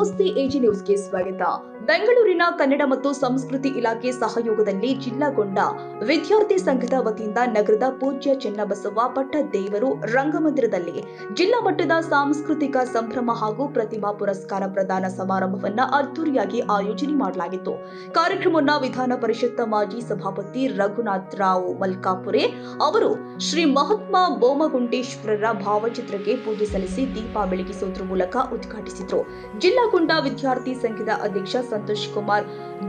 ನಮಸ್ತೆ ಎಜಿ ನ್ಯೂಸ್ಗೆ ಸ್ವಾಗತ. ಬೆಂಗಳೂರಿನ ಕನ್ನಡ ಮತ್ತು ಸಂಸ್ಕೃತಿ ಇಲಾಖೆ ಸಹಯೋಗದಲ್ಲಿ ಜಿಲ್ಲಾಗೊಂಡ ವಿದ್ಯಾರ್ಥಿ ಸಂಘದ ವತಿಯಿಂದ ನಗರದ ಪೂಜ್ಯ ಚೆನ್ನಬಸವ ಪಟ್ಟದೇವರು ರಂಗಮಂದಿರದಲ್ಲಿ ಜಿಲ್ಲಾ ಮಟ್ಟದ ಸಾಂಸ್ಕೃತಿಕ ಸಂಭ್ರಮ ಹಾಗೂ ಪ್ರತಿಭಾ ಪುರಸ್ಕಾರ ಪ್ರದಾನ ಸಮಾರಂಭವನ್ನು ಅದ್ದೂರಿಯಾಗಿ ಆಯೋಜನೆ ಮಾಡಲಾಗಿತ್ತು. ಕಾರ್ಯಕ್ರಮವನ್ನು ವಿಧಾನ ಪರಿಷತ್ ಮಾಜಿ ಸಭಾಪತಿ ರಘುನಾಥ್ ರಾವ್ ಮಲ್ಕಾಪುರೆ ಅವರು ಶ್ರೀ ಮಹಾತ್ಮ ಬೋಮಗುಂಡೇಶ್ವರರ ಭಾವಚಿತ್ರಕ್ಕೆ ಪೂಜೆ ಸಲ್ಲಿಸಿ ದೀಪ ಬೆಳಗಿಸುವುದರ ಮೂಲಕ ಉದ್ಘಾಟಿಸಿದರು. ಜಿಲ್ಲಾಗೊಂಡ ವಿದ್ಯಾರ್ಥಿ ಸಂಘದ ಅಧ್ಯಕ್ಷ ಸಂತೋಷ್ ಕುಮಾರ್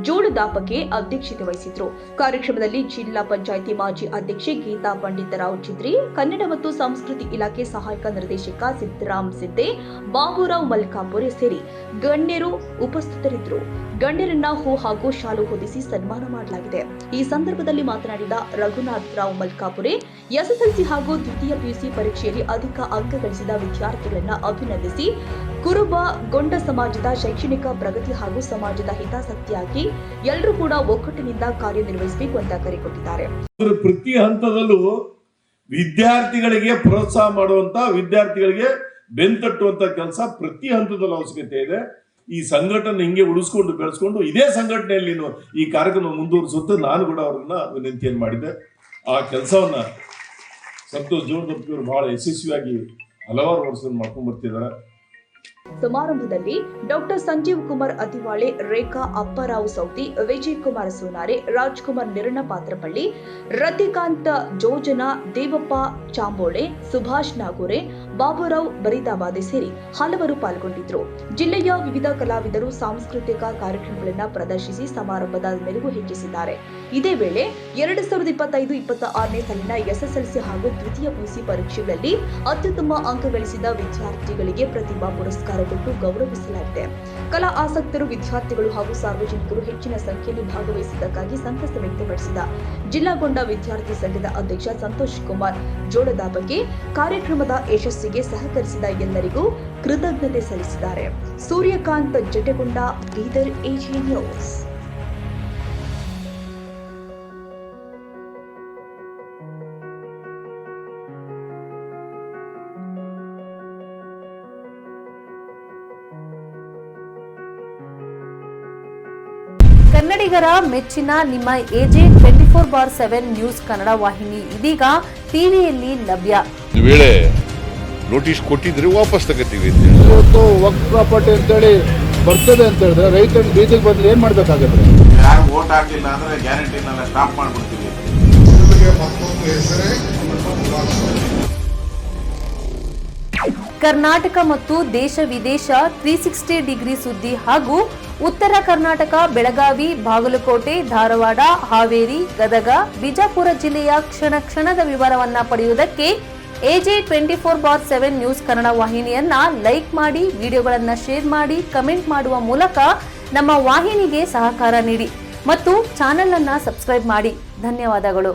ಜೋಳದಾಪಕೆ ಅಧ್ಯಕ್ಷತೆ ವಹಿಸಿದ್ರು. ಕಾರ್ಯಕ್ರಮದಲ್ಲಿ ಜಿಲ್ಲಾ ಪಂಚಾಯಿತಿ ಮಾಜಿ ಅಧ್ಯಕ್ಷೆ ಗೀತಾ ಪಂಡಿತರಾವ್ ಚಿದ್ರಿ, ಕನ್ನಡ ಮತ್ತು ಸಂಸ್ಕೃತಿ ಇಲಾಖೆ ಸಹಾಯಕ ನಿರ್ದೇಶಕ ಸಿದ್ದರಾಮ್ ಸಿದ್ದೆ, ಬಾಬುರಾವ್ ಮಲ್ಕಾಪುರೆ ಸೇರಿ ಗಣ್ಯರು ಉಪಸ್ಥಿತರಿದ್ದರು. ಗಣ್ಯರನ್ನ ಹೂ ಹಾಗೂ ಶಾಲು ಹೊದಿಸಿ ಸನ್ಮಾನ ಮಾಡಲಾಗಿದೆ. ಈ ಸಂದರ್ಭದಲ್ಲಿ ಮಾತನಾಡಿದ ರಘುನಾಥ್ ರಾವ್ ಮಲ್ಕಾಪುರೆ, ಎಸ್ಎಸ್ಎಲ್ಸಿ ಹಾಗೂ ದ್ವಿತೀಯ ಪಿಯುಸಿ ಪರೀಕ್ಷೆಯಲ್ಲಿ ಅಧಿಕ ಅಂಕ ಗಳಿಸಿದ ವಿದ್ಯಾರ್ಥಿಗಳನ್ನ ಅಭಿನಂದಿಸಿ ಕುರುಬ ಗೊಂಡ ಸಮಾಜದ ಶೈಕ್ಷಣಿಕ ಪ್ರಗತಿ ಹಾಗೂ ಸಮಾಜದ ಹಿತಾಸಕ್ತಿಯಾಗಿ ಎಲ್ಲರೂ ಕೂಡ ಒಗ್ಗಟ್ಟಿನಿಂದ ಕಾರ್ಯನಿರ್ವಹಿಸಬೇಕು ಅಂತ ಕರೆ ಕೊಟ್ಟಿದ್ದಾರೆ. ಪ್ರತಿ ಹಂತದಲ್ಲೂ ವಿದ್ಯಾರ್ಥಿಗಳಿಗೆ ಪ್ರೋತ್ಸಾಹ ಮಾಡುವಂತ, ವಿದ್ಯಾರ್ಥಿಗಳಿಗೆ ಬೆಂತಟ್ಟುವಂತ ಕೆಲಸ ಪ್ರತಿ ಹಂತದಲ್ಲೂ ಅವಶ್ಯಕತೆ ಇದೆ. ಈ ಸಂಘಟನೆ ಹಿಂಗೆ ಉಳಿಸ್ಕೊಂಡು ಬೆಳೆಸ್ಕೊಂಡು ಇದೇ ಸಂಘಟನೆಯಲ್ಲಿ ಈ ಕಾರ್ಯಕ್ರಮ ಮುಂದುವರಿಸುತ್ತೆ. ನಾನು ಕೂಡ ಅವ್ರನ್ನ ವಿನಂತಿಯನ್ನು ಮಾಡಿದ್ದೆ. ಆ ಕೆಲಸವನ್ನ ಸಂತೋಷ್ ಜೋಳದಪ್ಪಿಯವರು ಬಹಳ ಯಶಸ್ವಿಯಾಗಿ ಹಲವಾರು ವರ್ಷ ಮಾಡ್ಕೊಂಡು ಬರ್ತಿದ್ದಾರೆ. ಸಮಾರಂಭದಲ್ಲಿ ಡಾಕ್ಟರ್ ಸಂಜೀವ್ ಕುಮಾರ್ ಅತಿವಾಳೆ, ರೇಖಾ ಅಪ್ಪರಾವ್ ಸೌತಿ, ವಿಜಯ್ ಕುಮಾರ್ ಸೋನಾರೆ, ರಾಜ್ಕುಮಾರ್ ನಿರಣಪಾತ್ರಪಳ್ಳಿ, ರತಿಕಾಂತ್ ಜೋಜನ, ದೇವಪ್ಪ ಚಾಂಬೋಳೆ, ಸುಭಾಷ್ ನಾಗೂರೆ, ಬಾಬುರಾವ್ ಬರಿದಾಬಾದೆ ಸೇರಿ ಹಲವರು ಪಾಲ್ಗೊಂಡಿದ್ದರು. ಜಿಲ್ಲೆಯ ವಿವಿಧ ಕಲಾವಿದರು ಸಾಂಸ್ಕೃತಿಕ ಕಾರ್ಯಕ್ರಮಗಳನ್ನು ಪ್ರದರ್ಶಿಸಿ ಸಮಾರಂಭದ ಮೆರುಗು ಹೆಚ್ಚಿಸಿದ್ದಾರೆ. ಇದೇ ವೇಳೆ 2025-26ನೇ ಸಾಲಿನ ಎಸ್ಎಸ್ಎಲ್ಸಿ ಹಾಗೂ ದ್ವಿತೀಯ ಪಿಯುಸಿ ಪರೀಕ್ಷೆಗಳಲ್ಲಿ ಅತ್ಯುತ್ತಮ ಅಂಕ ಗಳಿಸಿದ ವಿದ್ಯಾರ್ಥಿಗಳಿಗೆ ಪ್ರತಿಭಾ ಪುರಸ್ಕಾರ ಕೊಟ್ಟು ಗೌರವಿಸಲಾಗಿದೆ. ಕಲಾ ಆಸಕ್ತರು, ವಿದ್ಯಾರ್ಥಿಗಳು ಹಾಗೂ ಸಾರ್ವಜನಿಕರು ಹೆಚ್ಚಿನ ಸಂಖ್ಯೆಯಲ್ಲಿ ಭಾಗವಹಿಸಿದ್ದಕ್ಕಾಗಿ ಸಂತಸ ವ್ಯಕ್ತಪಡಿಸಿದ ಜಿಲ್ಲಾಗೊಂಡ ವಿದ್ಯಾರ್ಥಿ ಸಂಘದ ಅಧ್ಯಕ್ಷ ಸಂತೋಷ್ ಕುಮಾರ್ ಜೋಳದಾಪಕೆ ಕಾರ್ಯಕ್ರಮದ ಯಶಸ್ಸಿಗೆ ಸಹಕರಿಸಿದ ಎಲ್ಲರಿಗೂ ಕೃತಜ್ಞತೆ ಸಲ್ಲಿಸಿದ್ದಾರೆ. Suryakant Jatagonda, Bidar, AG news. ಕನ್ನಡಿಗರ ಮೆಚ್ಚಿನ ನಿಮ್ಮ ಎಜೆ 24/7 ನ್ಯೂಸ್ ಕನ್ನಡ ವಾಹಿನಿ ಇದೀಗ ಟಿವಿಯಲ್ಲಿ ಲಭ್ಯ. ವೇಳೆ ನೋಟಿಸ್ ಕೊಟ್ಟಿದ್ರೆ ವಾಪಸ್ ತಗೋತೀವಿ. ಇವತ್ತು ವಕ್ಫ್ ಪ್ರಾಪರ್ಟಿ ಅಂತೇಳಿ ಬರ್ತದೆ ಅಂತ ಹೇಳಿದ್ರೆ ರೈತರು ಬೀದಿಗೆ ಬಂದ್ರೆ ಏನ್ ಮಾಡ್ಬೇಕಾಗತ್ತೆ? ಯಾರು ವೋಟ್ ಹಾಕಿಲ್ಲ ಅಂದ್ರೆ ಗ್ಯಾರಂಟಿನೆಲ್ಲ ಸ್ಟಾಪ್ ಮಾಡ್ಬಿಡ್ತೀವಿ. ಕರ್ನಾಟಕ ಮತ್ತು ದೇಶ ವಿದೇಶ 360 ಡಿಗ್ರಿ ಸುದ್ದಿ ಹಾಗೂ ಉತ್ತರ ಕರ್ನಾಟಕ, ಬೆಳಗಾವಿ, ಬಾಗಲಕೋಟೆ, ಧಾರವಾಡ, ಹಾವೇರಿ, ಗದಗ, ಬಿಜಾಪುರ ಜಿಲ್ಲೆಯ ಕ್ಷಣ ಕ್ಷಣದ ವಿವರವನ್ನ ಪಡೆಯುವುದಕ್ಕೆ ಎಜೆ 24/7 ನ್ಯೂಸ್ ಕನ್ನಡ ವಾಹಿನಿಯನ್ನ ಲೈಕ್ ಮಾಡಿ, ವಿಡಿಯೋಗಳನ್ನ ಶೇರ್ ಮಾಡಿ, ಕಮೆಂಟ್ ಮಾಡುವ ಮೂಲಕ ನಮ್ಮ ವಾಹಿನಿಗೆ ಸಹಕಾರ ನೀಡಿ ಮತ್ತು ಚಾನೆಲ್ ಅನ್ನ ಸಬ್ಸ್ಕ್ರೈಬ್ ಮಾಡಿ. ಧನ್ಯವಾದಗಳು.